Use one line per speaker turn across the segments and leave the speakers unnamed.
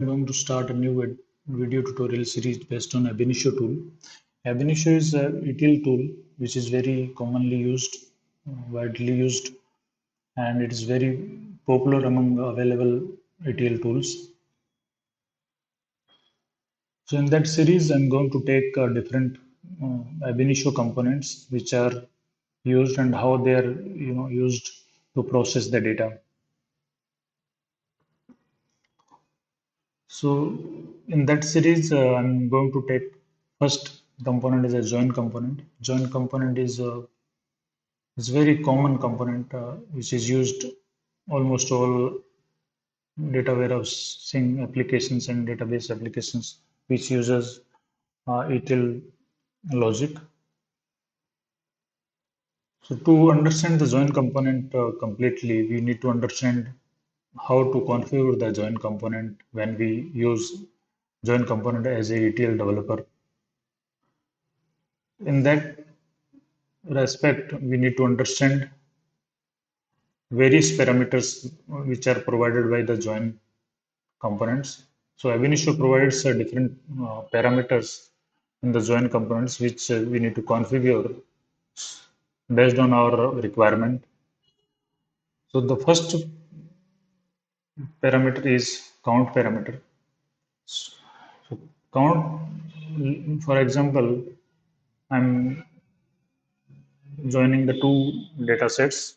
I'm going to start a new video tutorial series based on Ab Initio tool. Ab Initio is a ETL tool which is very commonly used, widely used, and it is very popular among available ETL tools. So in that series, I'm going to take different Ab Initio components which are used and how they are used to process the data. So in that series, I'm going to take first component is a join component. Join component is very common component which is used almost all data warehousing applications and database applications which uses ETL logic. So to understand the join component completely, we need to understand how to configure the join component when we use join component as a ETL developer. In that respect, we need to understand various parameters which are provided by the join components. So Ab Initio provides different parameters in the join components which we need to configure based on our requirement. So the first parameter is count parameter. So count, for example, I'm joining the two data sets.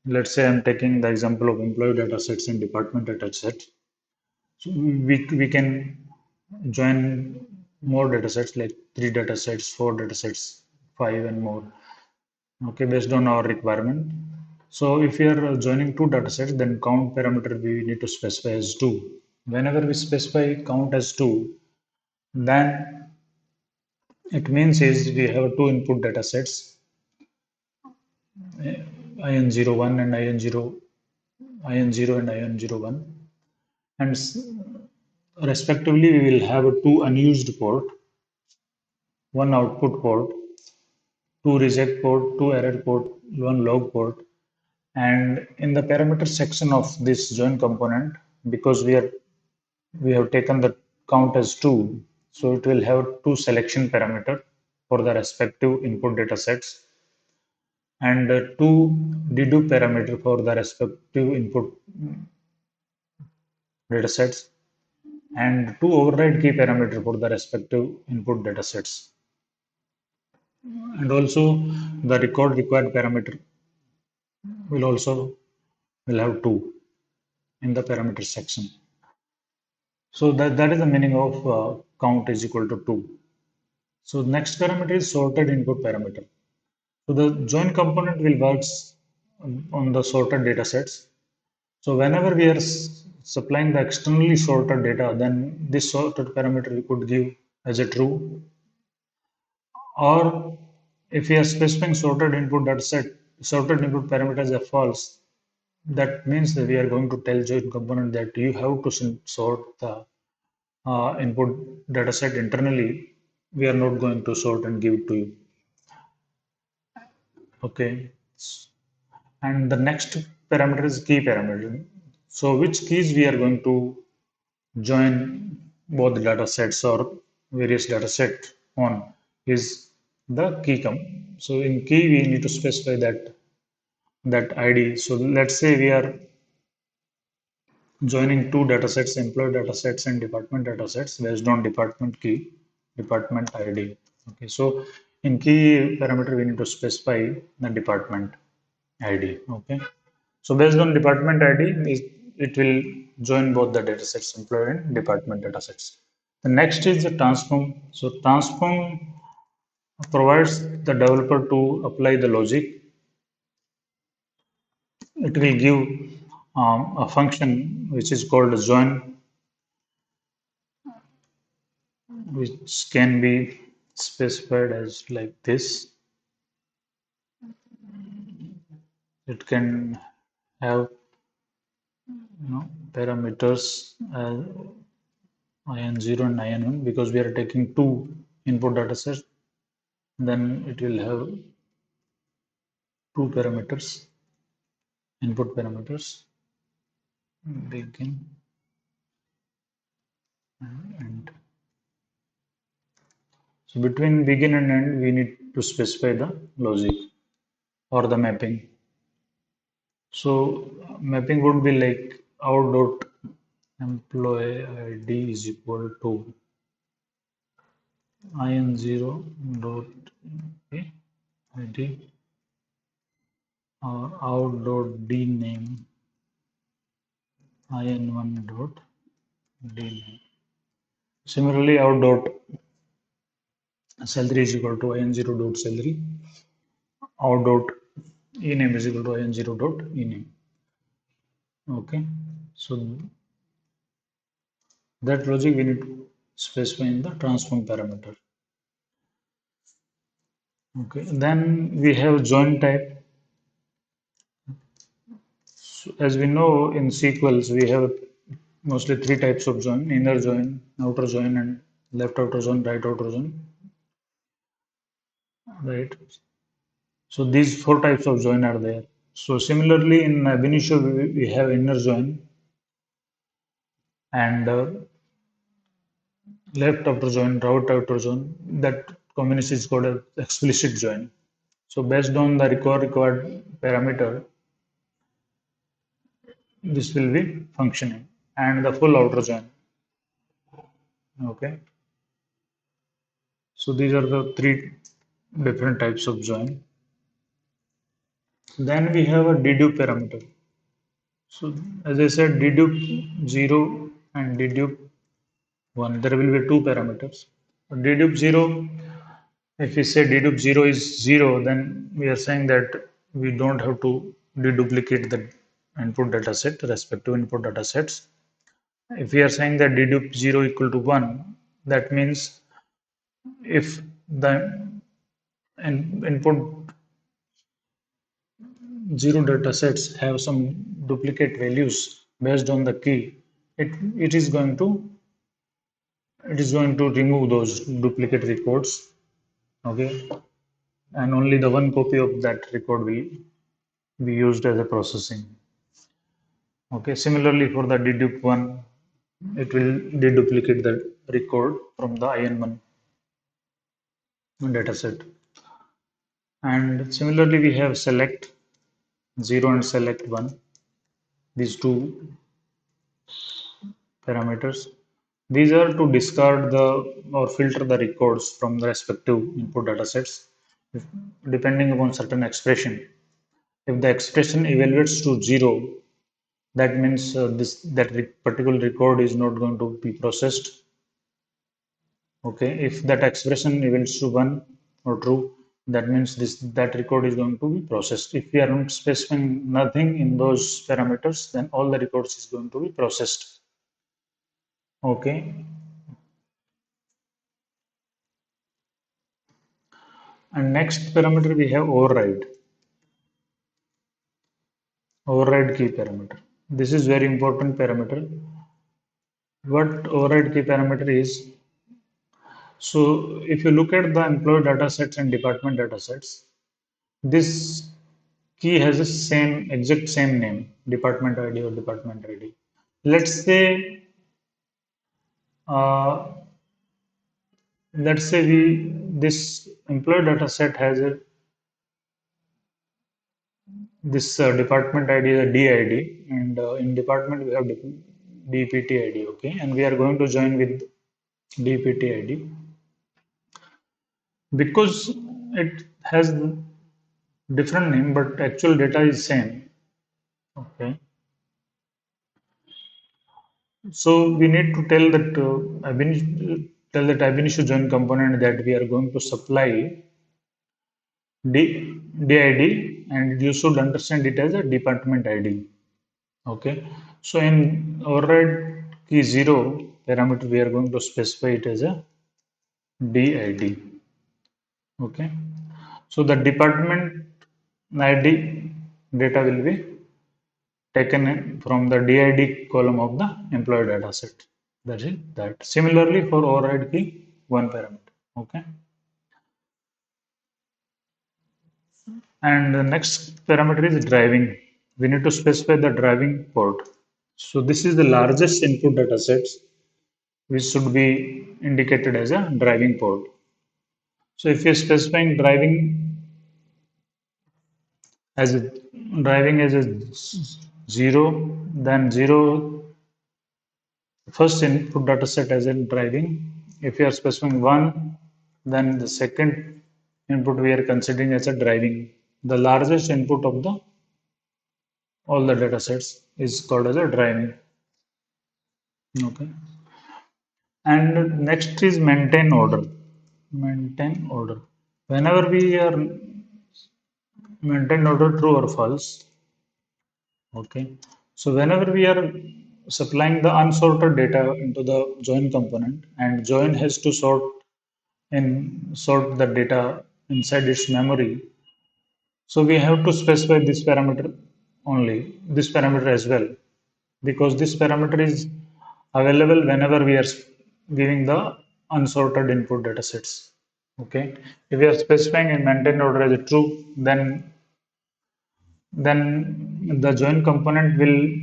Let's say I'm taking the example of employee data sets and department data set. So we can join more data sets like 3 data sets, 4 data sets, 5 and more. Okay, based on our requirement. So if we are joining 2 data sets, then count parameter we need to specify as 2. Whenever we specify count as 2, then it means is we have 2 input data sets, IN01 and IN0 and IN01, and respectively we will have 2 unused port, 1 output port, 2 reject port, 2 error port, 1 log port. And in the parameter section of this join component, because we have taken the count as 2, so it will have 2 selection parameter for the respective input data sets and 2 dedupe parameter for the respective input data sets and 2 override key parameter for the respective input data sets. And also the record required parameter will have 2 in the parameter section. So that is the meaning of count is equal to 2. So next parameter is sorted input parameter. So the join component will work on the sorted data sets. So whenever we are supplying the externally sorted data, then this sorted parameter we could give as a true. Or if we are specifying sorted input data set, sorted input parameter as a false, that means that we are going to tell join component that you have to sort the input data set internally. We are not going to sort and give it to you. Okay. And the next parameter is key parameter. So which keys we are going to join both the data sets or various data set on is the key. So in key we need to specify that ID. So let's say we are joining 2 datasets, employee datasets and department datasets based on department key, department ID. Okay, so in key parameter we need to specify the department ID. Okay, so based on department ID, it will join both the datasets, employee and department datasets. The next is the transform. So transform provides the developer to apply the logic. It will give a function which is called join, which can be specified as like this. It can have parameters IN0 and IN1 because we are taking 2 input data sets. Then it will have 2 parameters, input parameters. begin and end. So between begin and end, we need to specify the logic or the mapping. So mapping would be like our dot employee ID is equal to in0 dot okay, ID or out dot d name in1 dot d name. Similarly, our dot salary is equal to in0 dot salary. Our dot ename is equal to in0 dot ename. Okay, so that logic we need to specify in the transform parameter. Okay, then we have join type. So as we know in SQLs, we have mostly three types of join: inner join, outer join, and left outer join, right outer join. Right. So these four types of join are there. So similarly in ab initio we have inner join and left outer join, right outer join. That combination is called as explicit join. So based on the required parameter, this will be functioning and the full outer join. Okay. So these are the three different types of join. Then we have a dedupe parameter. So as I said, dedupe 0 and dedupe 1. There will be two parameters. Dedupe 0, if we say dedupe 0 is 0, then we are saying that we don't have to deduplicate the input data set, respective input data sets. If we are saying that dedupe 0 equal to 1, that means if the input 0 data sets have some duplicate values based on the key, it, it is going to remove those duplicate records. Okay, and only the one copy of that record will be used as a processing. Okay, similarly for the dedupe one, it will deduplicate the record from the in1 dataset. And similarly, we have select 0 and select 1, these two parameters. These are to discard the or filter the records from the respective input datasets depending upon certain expression. If the expression evaluates to 0, that means particular record is not going to be processed. Okay, if that expression equals to 1 or true, that means that record is going to be processed. If we are not specifying nothing in those parameters, then all the records is going to be processed. Okay, and next parameter we have override key parameter. This is very important parameter. What override key parameter is, so if you look at the employee data sets and department data sets, this key has a exact same name, department ID or department ID. Let's say, uh, we this employee data set has this department ID is a DID, and in department we have DPT ID. Okay, and we are going to join with DPT ID because it has different name, but actual data is same. Okay, so we need to tell that ab initio join component that we are going to supply DID, and you should understand it as a department ID. Okay, so in override key 0 parameter, we are going to specify it as a DID. Okay, so the department ID data will be taken from the DID column of the employee data set. That is that. Similarly for override key 1 parameter. Okay, and the next parameter is driving. We need to specify the driving port. So this is the largest input data sets which should be indicated as a driving port. So if you're specifying as a driving as a 0, then 0 first input data set as in driving. If you are specifying 1, then the second input we are considering as a driving. The largest input of the all the data sets is called as a driving. Okay. And next is maintain order. Maintain order. Whenever we are maintain order true or false, okay. So whenever we are supplying the unsorted data into the join component and join has to sort the data inside its memory. So we have to specify this parameter only, this parameter as well, because this parameter is available whenever we are giving the unsorted input data sets. Okay. If we are specifying in maintain order as a true, then the join component will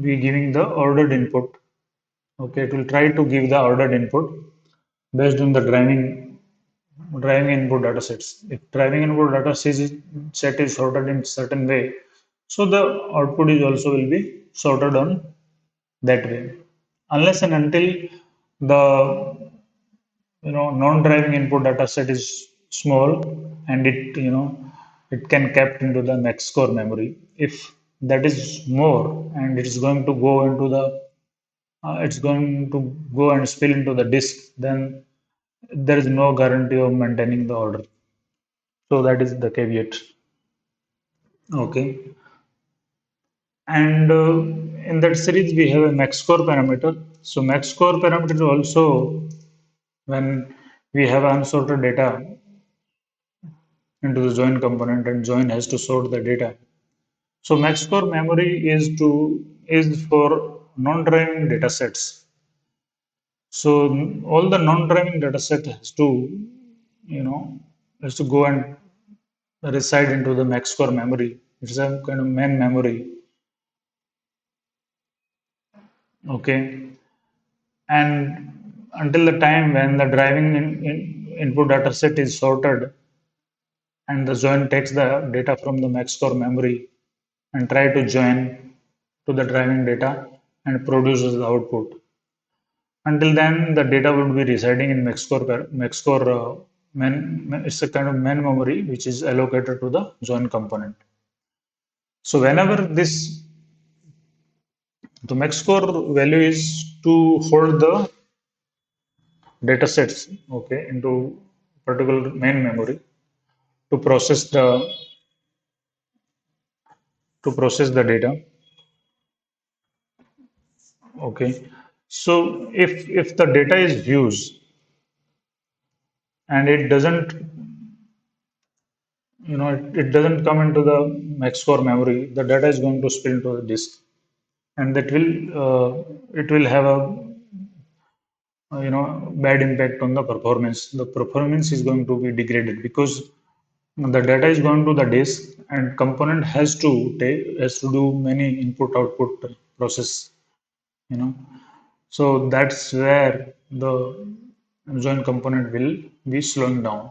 be giving the ordered input. Okay, it will try to give the ordered input based on the driving input data sets. If driving input data set is sorted in certain way, so the output is also will be sorted on that way. Unless and until the non-driving input data set is small and it can kept into the max core memory. If that is more and it is going to go into the it's going to go and spill into the disk, then there is no guarantee of maintaining the order. So that is the caveat. Okay. And in that series, we have a max score parameter. So max score parameter is also when we have unsorted data into the join component and join has to sort the data. So max score memory is for non-driving data sets. So all the non-driving data set you know, has to go and reside into the max core memory. It's a kind of main memory. Okay. And until the time when the input data set is sorted and the join takes the data from the max core memory and try to join to the driving data and produces the output. Until then, the data would be residing in max core it's a kind of main memory which is allocated to the join component. So whenever the max core value is to hold the data sets, okay, into particular main memory to process the data. Okay. So if the data is views and it doesn't come into the max core memory, the data is going to spill into the disk, and that will it will have a bad impact on the performance. The performance is going to be degraded because the data is going to the disk and component has to do many input output process, you know. So that's where the join component will be slowing down.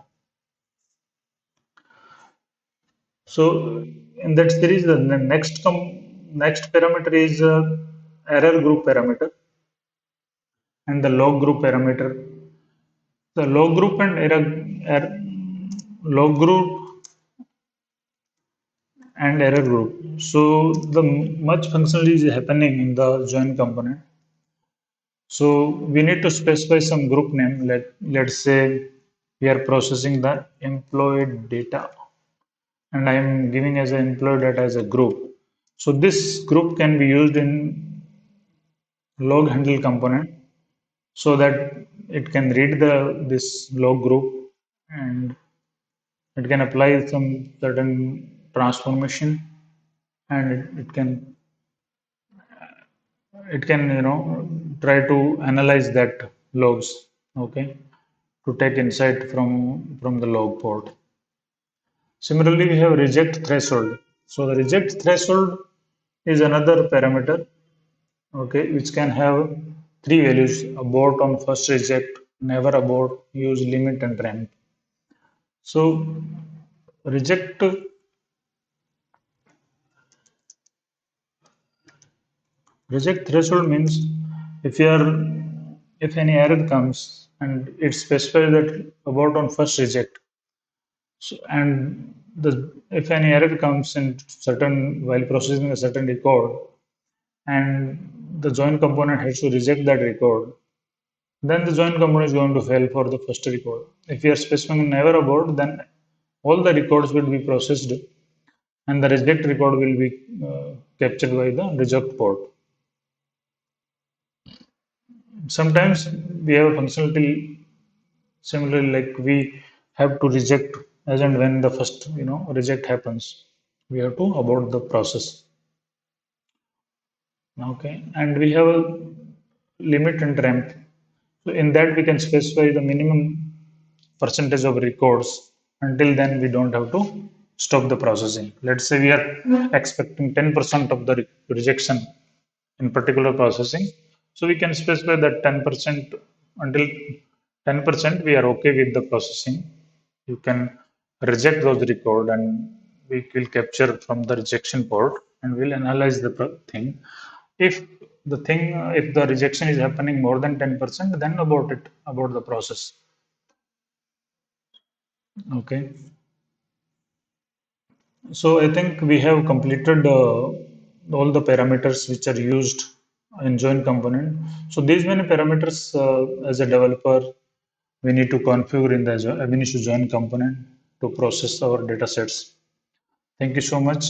So in that series, the next parameter is error group parameter and the log group parameter. The log group and error group. So the much functionality is happening in the join component. So we need to specify some group name. Let's say we are processing the employee data, and I am giving as an employee data as a group. So this group can be used in log handle component so that it can read the this log group and it can apply some certain transformation and it can try to analyze that logs, okay, to take insight from the log port. Similarly, we have reject threshold. So the reject threshold is another parameter okay, which can have three values: abort on first reject, never abort, use limit and ramp. So reject reject threshold means if you are if any error comes and it specifies that abort on first reject. So, and the if any error comes in certain while processing a certain record and the join component has to reject that record, then the join component is going to fail for the first record. If we are specifying never abort, then all the records will be processed and the reject record will be captured by the reject port. Sometimes we have a functionality similarly like we have to reject as and when the first reject happens. We have to abort the process. Okay, and we have a limit and ramp. So in that we can specify the minimum percentage of records. Until then, we don't have to stop the processing. Let's say we are expecting 10% of the rejection in particular processing. So we can specify that 10% until 10% we are okay with the processing. You can reject those record and we will capture from the rejection port and we'll analyze the thing. If if the rejection is happening more than 10%, then about the process. Okay. So I think we have completed all the parameters which are used in join component. So these many parameters as a developer we need to configure in the Ab initio join component to process our data sets. Thank you so much.